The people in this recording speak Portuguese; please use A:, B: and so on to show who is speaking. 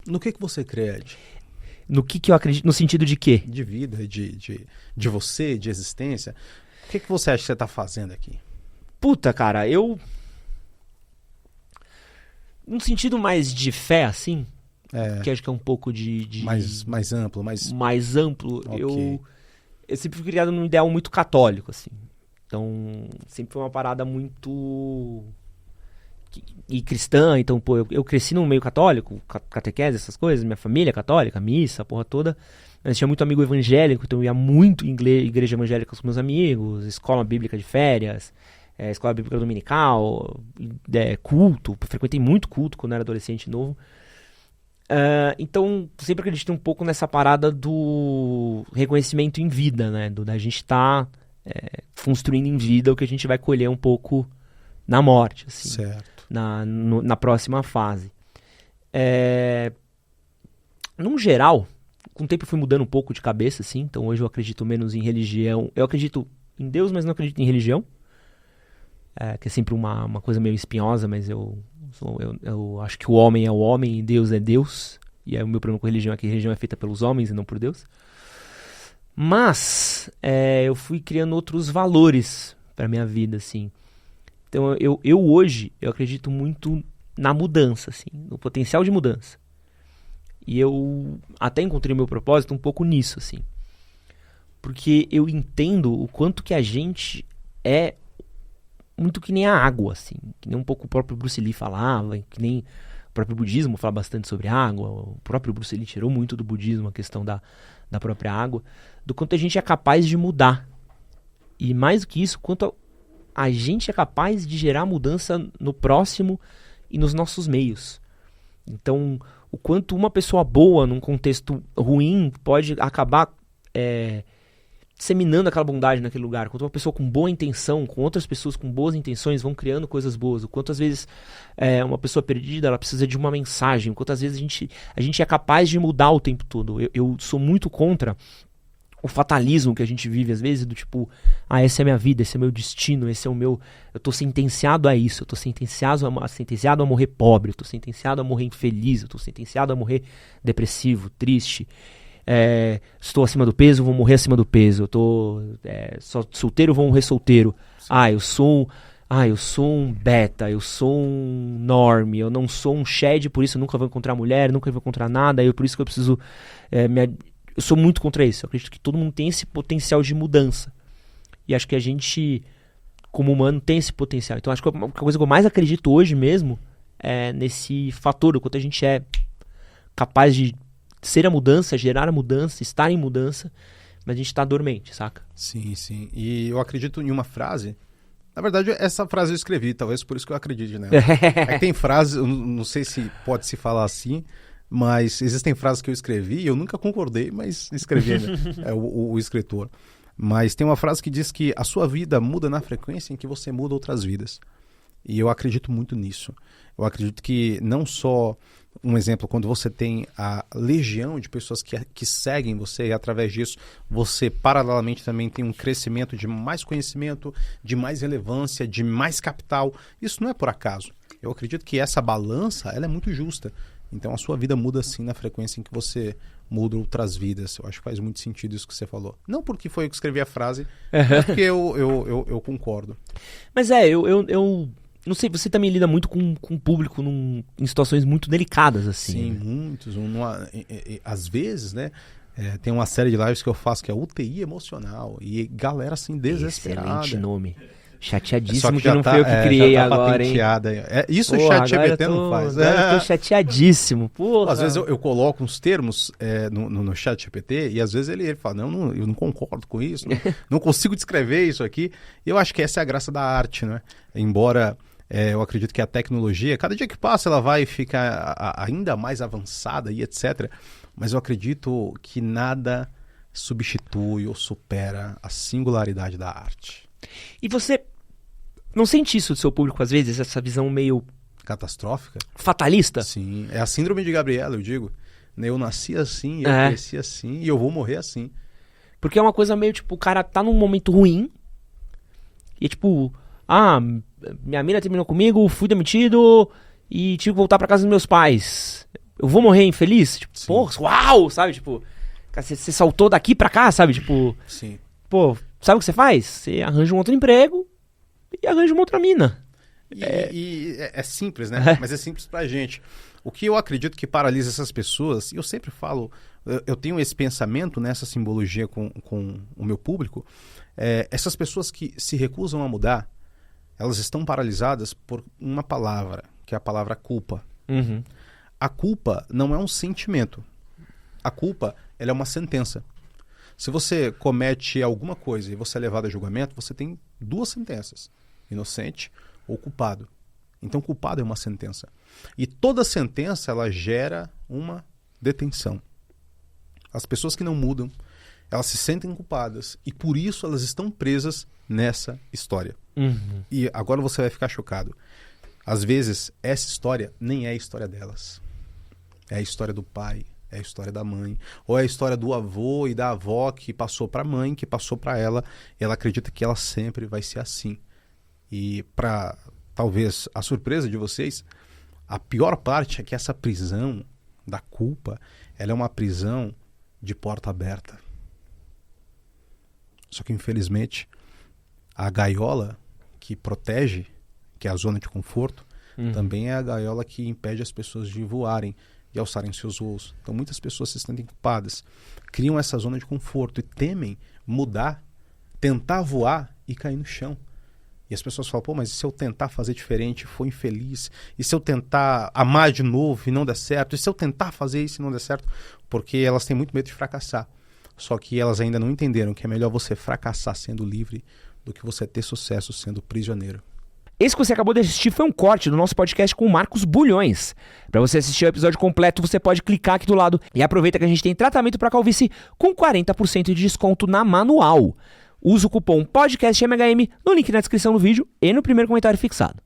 A: No que você crê, Ed?
B: No que eu acredito, no sentido de quê?
A: De vida, de você, de existência. O que você acha que você tá fazendo aqui?
B: Puta, cara, num sentido mais de fé, assim, que acho que é um pouco de
A: mais amplo,
B: mais amplo,
A: Ok.
B: eu sempre fui criado num ideal muito católico, assim. Então, sempre foi uma parada muito... E cristã, então, pô, eu cresci num meio católico, catequese, essas coisas, minha família é católica, missa, a porra toda. Mas tinha muito amigo evangélico, então eu ia muito em igreja evangélica com meus amigos, escola bíblica de férias, escola bíblica dominical, culto, frequentei muito culto quando era adolescente novo. Então, sempre acreditei um pouco nessa parada do reconhecimento em vida, né? Da gente estar construindo em vida o que a gente vai colher um pouco na morte, assim.
A: Certo.
B: Na próxima fase. Num geral, com o tempo eu fui mudando um pouco de cabeça, assim. Então hoje eu acredito menos em religião. Eu acredito em Deus, mas não acredito em religião. Que é sempre uma coisa meio espinhosa, mas eu acho que o homem é o homem e Deus é Deus. E aí o meu problema com religião é que a religião é feita pelos homens e não por Deus. Mas eu fui criando outros valores para minha vida, assim. Então eu hoje, eu acredito muito na mudança, assim, no potencial de mudança. E eu até encontrei o meu propósito um pouco nisso, assim. Porque eu entendo o quanto que a gente é muito que nem a água, assim. Que nem um pouco o próprio Bruce Lee falava, que nem o próprio budismo fala bastante sobre água. O próprio Bruce Lee tirou muito do budismo a questão da própria água. Do quanto a gente é capaz de mudar. E mais do que isso, quanto a gente é capaz de gerar mudança no próximo e nos nossos meios. Então, o quanto uma pessoa boa num contexto ruim pode acabar disseminando aquela bondade naquele lugar. Quanto uma pessoa com boa intenção, com outras pessoas com boas intenções vão criando coisas boas. O quanto às vezes uma pessoa perdida ela precisa de uma mensagem. O quanto às vezes a gente é capaz de mudar o tempo todo. Eu sou muito contra o fatalismo que a gente vive às vezes, do tipo, essa é a minha vida, esse é o meu destino, esse é o meu... Eu tô sentenciado a isso, eu tô sentenciado a morrer pobre, eu tô sentenciado a morrer infeliz, eu tô sentenciado a morrer depressivo, triste, estou acima do peso, vou morrer acima do peso, eu tô solteiro, vou morrer solteiro. Eu sou um beta, eu sou um norme, eu não sou um shed, por isso eu nunca vou encontrar mulher, nunca vou encontrar nada, por isso que eu preciso... Eu sou muito contra isso. Eu acredito que todo mundo tem esse potencial de mudança. E acho que a gente, como humano, tem esse potencial. Então acho que a coisa que eu mais acredito hoje mesmo é nesse fator, o quanto a gente é capaz de ser a mudança, gerar a mudança, estar em mudança, mas a gente está dormente, saca?
A: Sim, sim. E eu acredito em uma frase. Na verdade, essa frase eu escrevi, talvez por isso que eu acredite nela. Tem frases, eu não sei se pode se falar assim, mas existem frases que eu escrevi e eu nunca concordei, mas escrevi ainda, o escritor. Mas tem uma frase que diz que a sua vida muda na frequência em que você muda outras vidas. E eu acredito muito nisso. Eu acredito que não só, um exemplo, quando você tem a legião de pessoas que seguem você e através disso você paralelamente também tem um crescimento de mais conhecimento, de mais relevância, de mais capital. Isso não é por acaso. Eu acredito que essa balança ela é muito justa. Então a sua vida muda sim na frequência em que você muda outras vidas. Eu acho que faz muito sentido isso que você falou. Não porque foi eu que escrevi a frase, mas porque eu concordo.
B: Mas eu não sei, você também lida muito com o público em situações muito delicadas, assim.
A: Sim,
B: né?
A: muitos. Às vezes, né? Tem uma série de lives que eu faço que é UTI emocional. E galera assim desesperada.
B: Excelente nome. Chateadíssimo
A: que
B: não foi eu que criei
A: já tá
B: agora, hein?
A: Isso o ChatGPT não faz.
B: Agora eu tô chateadíssimo. Porra.
A: Às vezes eu coloco uns termos no ChatGPT e às vezes ele fala, não, eu não concordo com isso, não consigo descrever isso aqui. E eu acho que essa é a graça da arte, né? Embora eu acredito que a tecnologia, cada dia que passa ela vai ficar ainda mais avançada e etc. Mas eu acredito que nada substitui ou supera a singularidade da arte.
B: E você não sente isso do seu público às vezes, essa visão meio
A: catastrófica?
B: Fatalista?
A: Sim, é a síndrome de Gabriela, eu digo. Eu nasci assim, eu cresci assim e eu vou morrer assim.
B: Porque é uma coisa meio tipo, o cara tá num momento ruim e é tipo, minha mina terminou comigo, fui demitido e tive que voltar pra casa dos meus pais. eu vou morrer infeliz? Tipo,
A: Sim.
B: pô, uau, sabe? Tipo, você saltou daqui pra cá, sabe? Tipo,
A: Sim.
B: pô, sabe o que você faz? Você arranja um outro emprego e arranja uma outra mina.
A: E é simples, né? Mas é simples pra gente. O que eu acredito que paralisa essas pessoas, e eu sempre falo, eu tenho esse pensamento nessa simbologia com o meu público, essas pessoas que se recusam a mudar, elas estão paralisadas por uma palavra, que é a palavra culpa.
B: Uhum.
A: A culpa não é um sentimento. A culpa, ela é uma sentença. Se você comete alguma coisa e você é levado a julgamento, você tem 2 sentenças: inocente ou culpado. Então, culpado é uma sentença. E toda sentença, ela gera uma detenção. As pessoas que não mudam, elas se sentem culpadas e por isso elas estão presas nessa história.
B: Uhum.
A: E agora você vai ficar chocado. Às vezes, essa história nem é a história delas. É a história do pai, é a história da mãe, ou é a história do avô e da avó que passou para a mãe, que passou para ela, e ela acredita que ela sempre vai ser assim. E para talvez a surpresa de vocês, a pior parte é que essa prisão da culpa, ela é uma prisão de porta aberta. Só que infelizmente a gaiola que protege, que é a zona de conforto, também é a gaiola que impede as pessoas de voarem e alçarem seus voos. Então muitas pessoas se sentem culpadas, criam essa zona de conforto e temem mudar, tentar voar e cair no chão. E as pessoas falam, pô, mas e se eu tentar fazer diferente, for infeliz? E se eu tentar amar de novo e não der certo? E se eu tentar fazer isso e não der certo? Porque elas têm muito medo de fracassar. Só que elas ainda não entenderam que é melhor você fracassar sendo livre do que você ter sucesso sendo prisioneiro.
B: Esse que você acabou de assistir foi um corte do nosso podcast com o Marcos Bulhões. Para você assistir o episódio completo, você pode clicar aqui do lado e aproveita que a gente tem tratamento para calvície com 40% de desconto na Manual. Usa o cupom PODCASTMHM no link na descrição do vídeo e no primeiro comentário fixado.